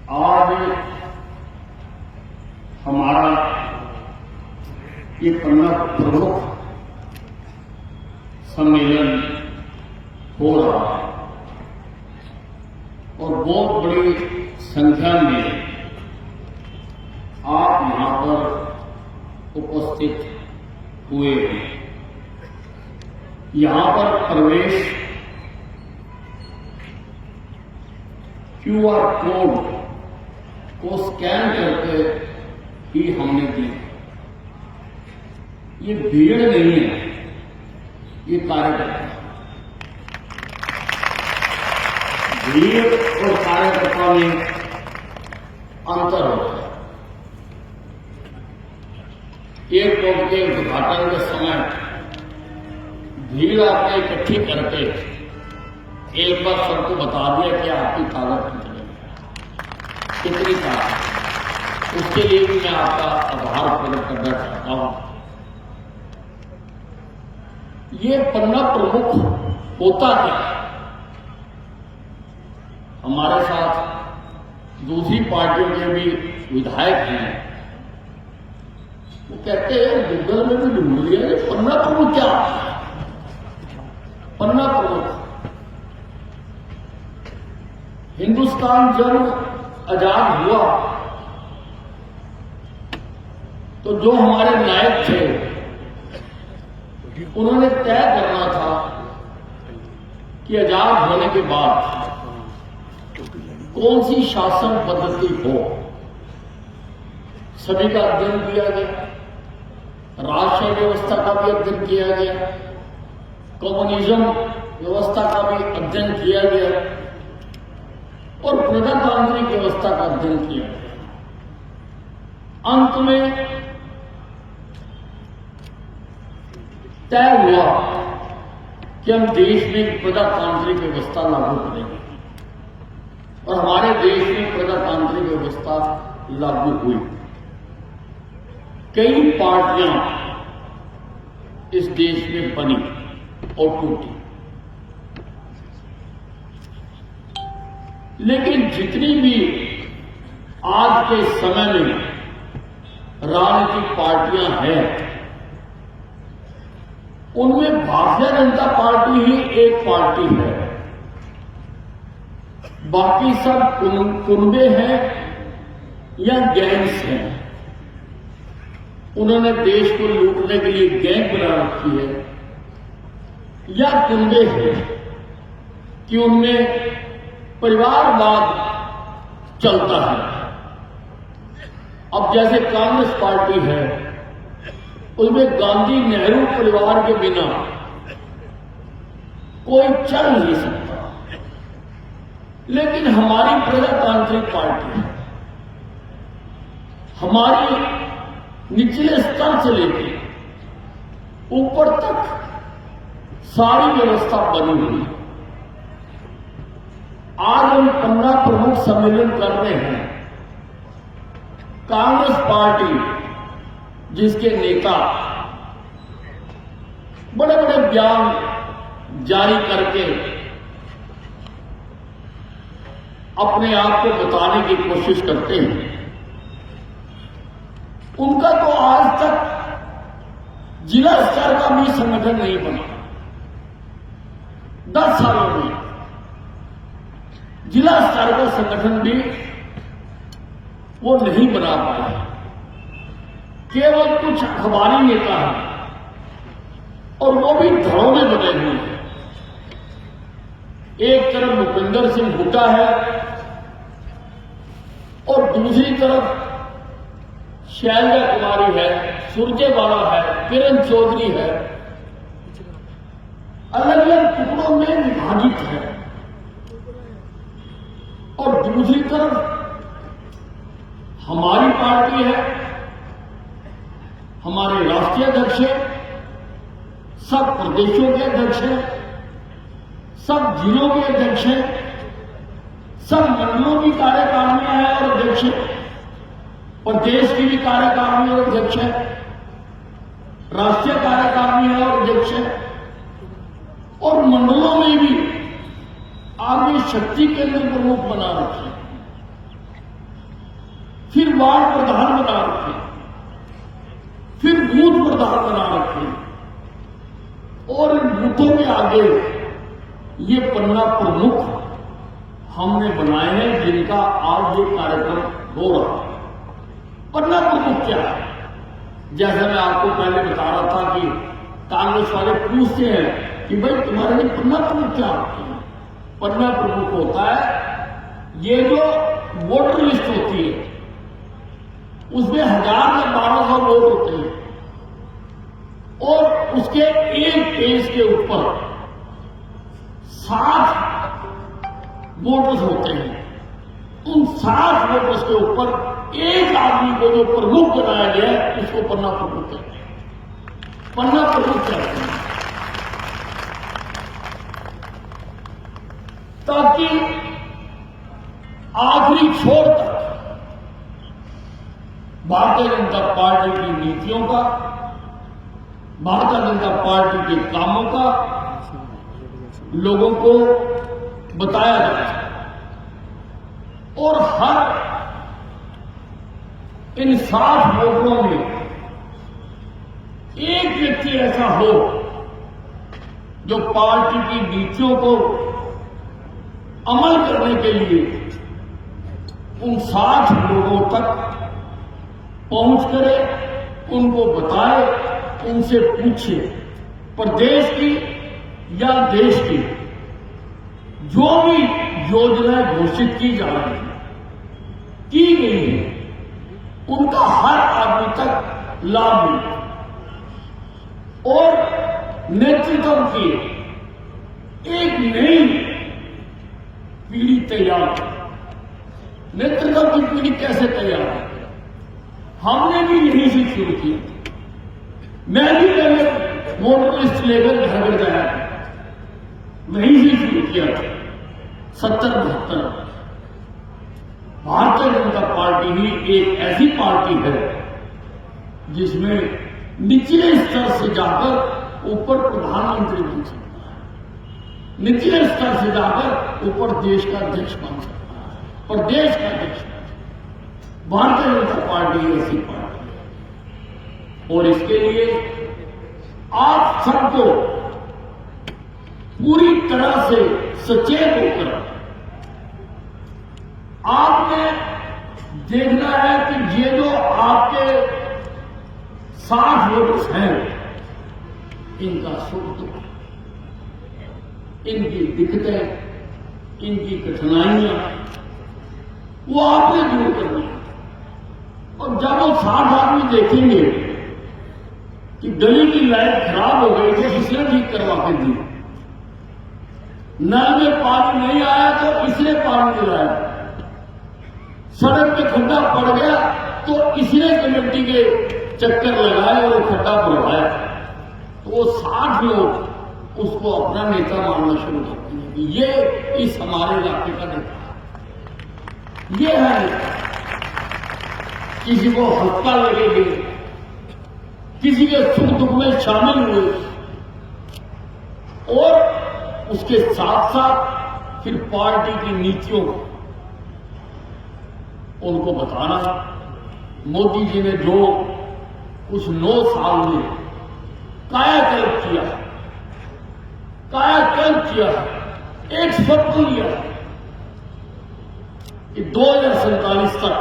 आज हमारा ये 15 प्रमुख सम्मेलन हो रहा है और बहुत बड़ी संख्या में आप यहां पर उपस्थित हुए हैं। यहां पर प्रवेश QR कोड को स्कैन करके ही हमने दी। ये भीड़ नहीं है, ये कार्यकर्ता। भीड़ और कार्यकर्ता में अंतर होता है। एयरपोर्ट के उद्घाटन के समय भीड़ आपने इकट्ठी करके एक बार सबको बता दिया कि आपकी ताकत कितनी ताकत। उसके लिए भी मैं आपका आभार प्रकट करना चाहता हूं। ये 15 प्रमुख होता क्या? हमारे साथ दूसरी पार्टियों के भी विधायक हैं, वो कहते हैं गूगल में भी ढूंढ लिया 15 प्रमुख क्या? 15 प्रमुख। हिंदुस्तान जब आजाद हुआ तो जो हमारे नायक थे उन्होंने तय करना था कि आजाद होने के बाद कौन सी शासन पद्धति हो। सभी का अध्ययन किया गया, राष्ट्रीय व्यवस्था का भी अध्ययन किया गया, कम्युनिज्म व्यवस्था का भी अध्ययन किया गया और प्रजातांत्रिक व्यवस्था का अध्ययन किया गया। अंत में तय हुआ कि हम देश में प्रजातांत्रिक व्यवस्था लागू करेंगे और हमारे देश में प्रजातांत्रिक व्यवस्था लागू हुई। कई पार्टियां इस देश में बनी और टूटी, लेकिन जितनी भी आज के समय में राजनीतिक पार्टियां हैं उनमें भारतीय जनता पार्टी ही एक पार्टी है। बाकी सब कुनबे हैं या गैंग्स हैं। उन्होंने देश को लूटने के लिए गैंग बना रखी है या कुनबे हैं कि उनमें परिवारवाद चलता है। अब जैसे कांग्रेस पार्टी है उसमें गांधी नेहरू परिवार के बिना कोई चल नहीं सकता, लेकिन हमारी प्रजातांत्रिक पार्टी है, हमारी निचले स्तर से लेकर ऊपर तक सारी व्यवस्था बनी हुई है। आज हम 15 प्रमुख सम्मेलन कर रहे हैं। कांग्रेस पार्टी जिसके नेता बड़े बड़े बयान जारी करके अपने आप को बताने की कोशिश करते हैं, उनका तो आज तक जिला स्तर का भी संगठन नहीं बना। 10 सालों में जिला स्तर का संगठन भी वो नहीं बना पाया। केवल कुछ अखबारी नेता हैं और वो भी धड़ों में बने हुए हैं। एक तरफ भूपेंद्र सिंह हुड्डा है और दूसरी तरफ शैलजा कुमारी है, सुरजेवाला है, किरण चौधरी है। अलग अलग टुकड़ों में विभाजित है और दूसरी तरफ हमारी पार्टी है, हमारे राष्ट्रीय अध्यक्ष हैं, सब प्रदेशों के अध्यक्ष हैं, सब जिलों के अध्यक्ष हैं, सब मंडलों की कार्यकारिणियां हैं और अध्यक्ष हैं, प्रदेश की भी कार्यकारिणी और अध्यक्ष है, राष्ट्रीय कार्यकारिणी है और अध्यक्ष है, और मंडलों में भी आपने शक्ति केंद्र प्रमुख बना रखे। वार्ड प्रधान बना रखे, फिर बूथ प्रधान बना रखे, और इन बूथों के आगे ये पन्ना प्रमुख हमने बनाए हैं, जिनका आज ये कार्यक्रम हो रहा है। पन्ना प्रमुख क्या है? जैसा मैं आपको पहले बता रहा था कि कांग्रेस वाले पूछते हैं कि भाई तुम्हारे लिए पन्ना प्रमुख क्या होता है? पन्ना प्रमुख होता है ये जो वोटर लिस्ट होती है, उसमें 1000 या 1200 वोट होते हैं, और उसके एक पेज के ऊपर 60 वोटर्स होते हैं। उन 60 वोटर्स के ऊपर एक आदमी को जो प्रमुख बनाया गया है, उसको पन्ना प्रमुख कहते हैं। पन्ना प्रमुख कहते हैं ताकि आखिरी छोर तक भारतीय जनता पार्टी की नीतियों का, भारतीय जनता पार्टी के कामों का लोगों को बताया जाए, और हर इन 60 वोटरों में एक व्यक्ति ऐसा हो जो पार्टी की नीतियों को अमल करने के लिए उन 60 लोगों तक पहुंच करे, उनको बताए, उनसे पूछे, प्रदेश की या देश की जो भी योजनाएं घोषित की जा रही हैं, की गई है, उनका हर आदमी तक लाभ मिले, और नेतृत्व की एक नई पीढ़ी तैयार हो। नेतृत्व की पीढ़ी कैसे तैयार है? हमने भी यहीं से शुरू किया। मैं भी पहले वोटर लिस्ट लेकर घर घर गया, वहीं से शुरू किया था 70-72। भारतीय जनता पार्टी ही एक ऐसी पार्टी है जिसमें निचले स्तर से जाकर ऊपर प्रधानमंत्री बन सकता है, निचले स्तर से जाकर ऊपर देश का अध्यक्ष बन सकता है, और देश का अध्यक्ष भारतीय जनता पार्टी ऐसी पार्टी है। और इसके लिए आप सबको पूरी तरह से सचेत होकर आपने देखना है कि ये जो आपके 60 वोटर्स हैं, इनका सुख दुख, इनकी दिक्कतें, इनकी कठिनाइयां, वो आपने दूर करनी है। और जब वो 60 आदमी देखेंगे कि गली की लाइट खराब हो गई तो इसने ठीक करवा के दी, नल में पानी नहीं आया तो इसने पानी दिलाया, सड़क पे खड्डा पड़ गया तो इसने कमेटी के चक्कर लगाए और खड्डा भरवाया, तो वो 60 लोग उसको अपना नेता मानना शुरू करते हैं कि ये इस हमारे इलाके का नेता है, ये है नेता। किसी को हल्का लगेगी, किसी के सुख दुख में शामिल हुए, और उसके साथ साथ फिर पार्टी की नीतियों को उनको बताना। मोदी जी ने जो कुछ 9 साल में कायाकल्प किया, कायाकल्प किया, एक स्वप्न लिया कि 2047 तक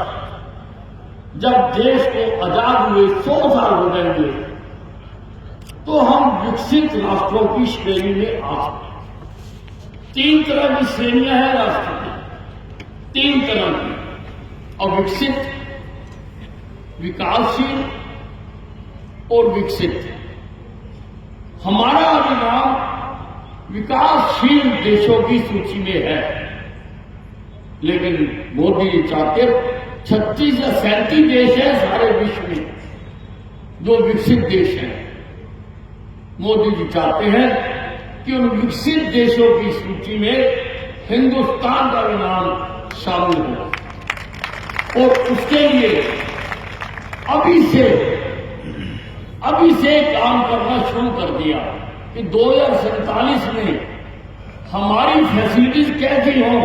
जब देश को आजाद हुए 100 साल हो जाएंगे तो हम विकसित राष्ट्रों की श्रेणी में आ सकते। 3 तरह की श्रेणियां हैं राष्ट्र की, 3 तरह की, अविकसित, विकासशील और विकसित। हमारा अभी नाम विकासशील देशों की सूची में है, लेकिन मोदी जी चाहते 36 या 37 देश हैं सारे विश्व में जो विकसित देश हैं। मोदी जी चाहते हैं कि उन विकसित देशों की सूची में हिंदुस्तान का भी नाम शामिल हो, और उसके लिए अभी से काम करना शुरू कर दिया कि 2047 में हमारी फैसिलिटीज कैसी हों,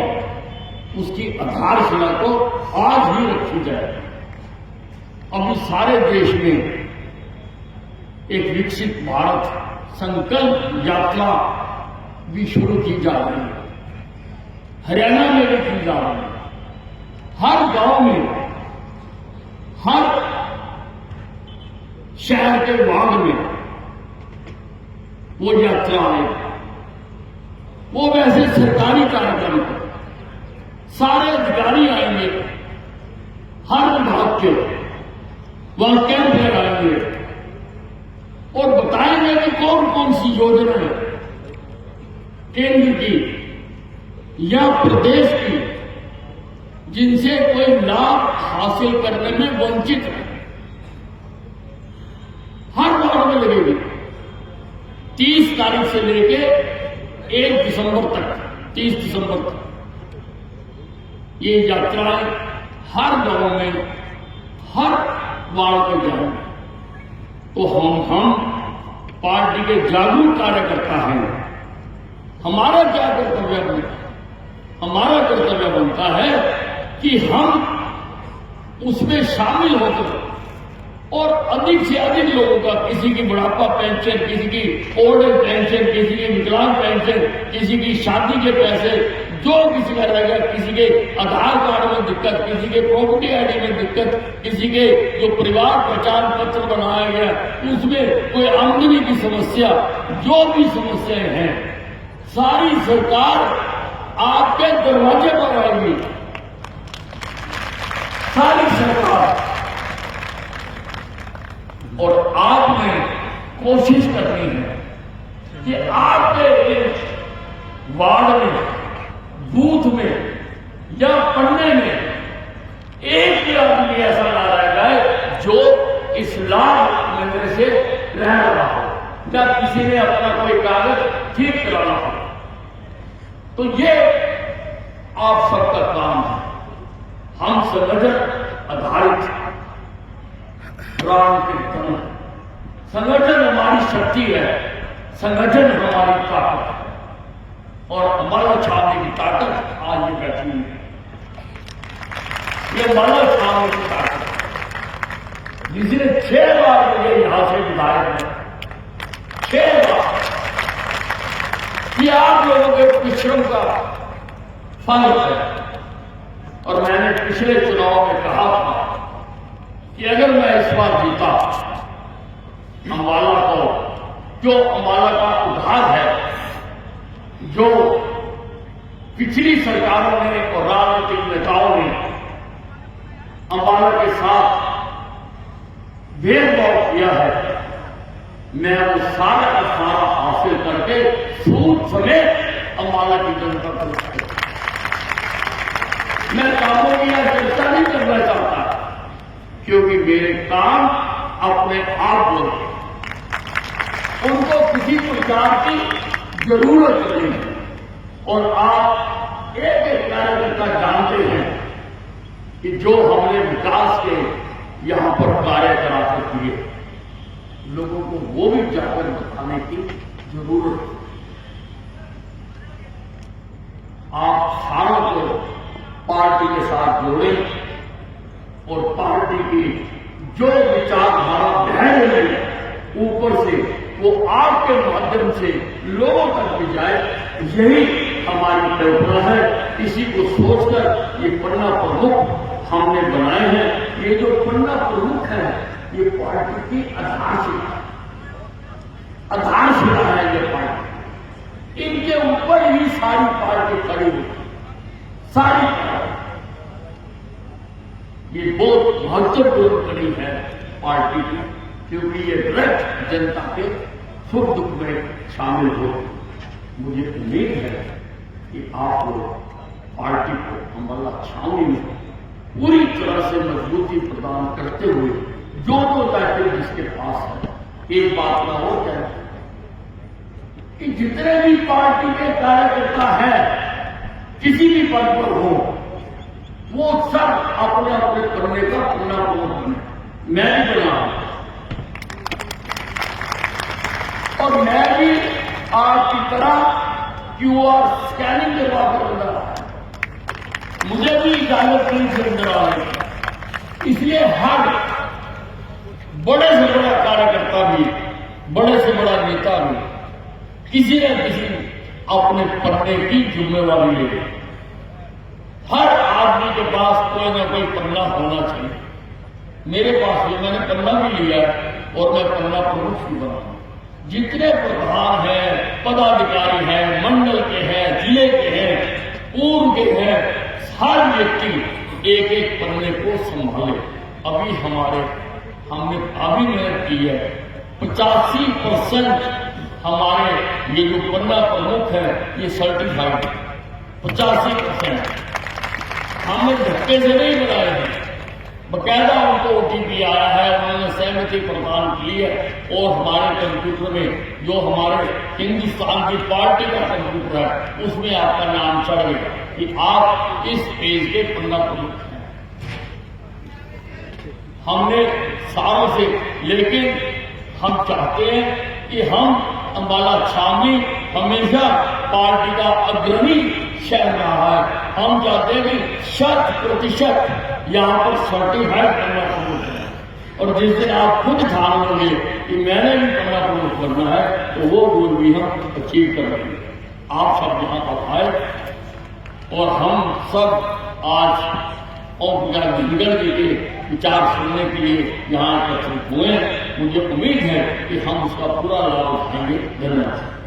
उसकी आधारशिला को आज ही रखी जाए। अभी सारे देश में एक विकसित भारत संकल्प यात्रा भी शुरू की जा रही है। हरियाणा में भी की जा रही है। हर गांव में, हर शहर के वार्ड में वो यात्रा आएगी। वो वैसे सरकारी कार्यक्रम पर सारे अधिकारी आएंगे, हर विभाग के वहां कैंप लगाएंगे और बताएंगे कि कौन कौन सी योजनाएं केंद्र की या प्रदेश की जिनसे कोई लाभ हासिल करने में वंचित है। हर वार्ड में लगेगी। 30 तारीख से लेके 1 दिसंबर तक, 30 दिसंबर तक ये यात्राएं हर गांव में, हर वार्ड में जाएंगे। तो हम पार्टी के जागरूक कार्यकर्ता हैं। हमारा क्या कर्तव्य बनता है? हमारा कर्तव्य बनता है कि हम उसमें शामिल होकर और अधिक से अधिक लोगों का, किसी की बुढ़ापा पेंशन, किसी की ओल्ड एज पेंशन, किसी की विकलांग पेंशन, किसी की शादी के पैसे, जो किसी का रहेगा, किसी के आधार कार्ड में दिक्कत, किसी के प्रॉपर्टी आईडी में दिक्कत, किसी के जो परिवार पहचान पत्र बनाया गया उसमें कोई आमदनी की समस्या, जो भी समस्याएं हैं, सारी सरकार आपके दरवाजे पर आएगी। सारी सरकार। और आपने कोशिश करनी है कि आपके इस वार्ड में, बूथ में या पढ़ने में एक भी आदमी ऐसा ना रह जाए जो इस्लाम मिलने से रह रहा हो या किसी ने अपना कोई कागज ठीक कराना हो। तो ये आप सबका काम है। हम संगठन आधारित प्राण के धन, संगठन हमारी शक्ति है, संगठन हमारी ताकत है और अम्बाला छावनी की ताकत आज ये बैठी हुई है। ये अम्बाला छावनी की ताकत है जिसने 6 बार मुझे यहां से विधायक है, 6 बार कि आप लोगों के परिश्रम का फल है। और मैंने पिछले चुनाव में कहा था कि अगर मैं इस बार जीता, अम्बाला को, जो अम्बाला का उद्धार है, जो पिछली सरकारों ने और राजनीतिक नेताओं ने अम्बाला के साथ भेदभाव किया है, मैं वो सारा का सारा हासिल करके सूद समेत अम्बाला की जनता को, मैं कामों की यह चर्चा नहीं करना चाहता क्योंकि मेरे काम अपने आप लोग, उनको किसी प्रकार की जरूरत नहीं है। और आप एक एक कार्यकर्ता जानते हैं कि जो हमने विकास के यहां पर कार्य कराते किए, लोगों को वो भी जाकर बताने की जरूरत है। आप सारों को पार्टी के साथ जोड़ें और पार्टी की जो विचारधारा बह रही है ऊपर से, वो आपके माध्यम से लोगों तक भी जाए, यही हमारी कल्पना है। इसी को सोचकर ये पन्ना प्रमुख हमने बनाए हैं। ये जो पन्ना प्रमुख है ये पार्टी की आधारशिला है। ये पार्टी, इनके ऊपर ही सारी पार्टी खड़ी हुई, सारी पार्टी। ये बहुत महत्वपूर्ण कड़ी है पार्टी की, क्योंकि ये डायरेक्ट जनता के सुख दुख में शामिल हो। मुझे उम्मीद है कि आप लोग पार्टी को अम्बाला छावनी में पूरी तरह से मजबूती प्रदान करते हुए जो दायित्व जिसके पास है, एक बात का और क्या है कि जितने भी पार्टी के कार्यकर्ता हैं, किसी भी पद पर हो, वो सब अपने अपने करने का पूरा बने। मैं भी बना और मैं भी आपकी तरह QR स्कैनिंग के बाद बना रहा है। मुझे भी इजाजत नहीं से अंदर आ रही, इसलिए हर बड़े से बड़ा कार्यकर्ता भी, बड़े से बड़ा नेता भी किसी न किसी अपने पन्ने की जिम्मेवारी ले। हर आदमी के पास कोई ना कोई पन्ना होना चाहिए। मेरे पास भी, मैंने पन्ना भी लिया और मैं पन्ना प्रमुख भी बना। जितने प्रधान हैं, पदाधिकारी हैं, मंडल के हैं, जिले के हैं, पूर्व के हैं, हर व्यक्ति एक एक पन्ने को संभाले। अभी हमने अभी मेहनत की है। 85% हमारे ये जो पन्ना प्रमुख है ये सर्टिफाइड, 85% हमने धक्के से नहीं बनाए हैं। बकायदा उनको OTP आया है, उन्होंने सहमति प्रदान की है और हमारे कंप्यूटर में जो हमारे हिंदुस्तान की पार्टी का कंप्यूटर है उसमें आपका नाम चढ़ गया कि आप इस पेज के पन्ना प्रमुख हैं। हमने सालों से, लेकिन हम चाहते हैं कि हम अंबाला छावनी हमेशा पार्टी का अग्रणी शहर रहा है। हम चाहते हैं कि 100% यहाँ पर सर्टिफाइड पन्ना प्रमुख है और जिस दिन आप खुद ठान लोगे कि मैंने भी पन्ना प्रमुख बनना है तो वो गोल भी हम अचीव कर रहे हैं। आप सब यहाँ पर आए और हम सब आज और जिंदल जी के विचार सुनने के लिए यहाँ एकत्रित हुए। मुझे उम्मीद है कि हम उसका पूरा लाभ उठाएंगे। धन्यवाद।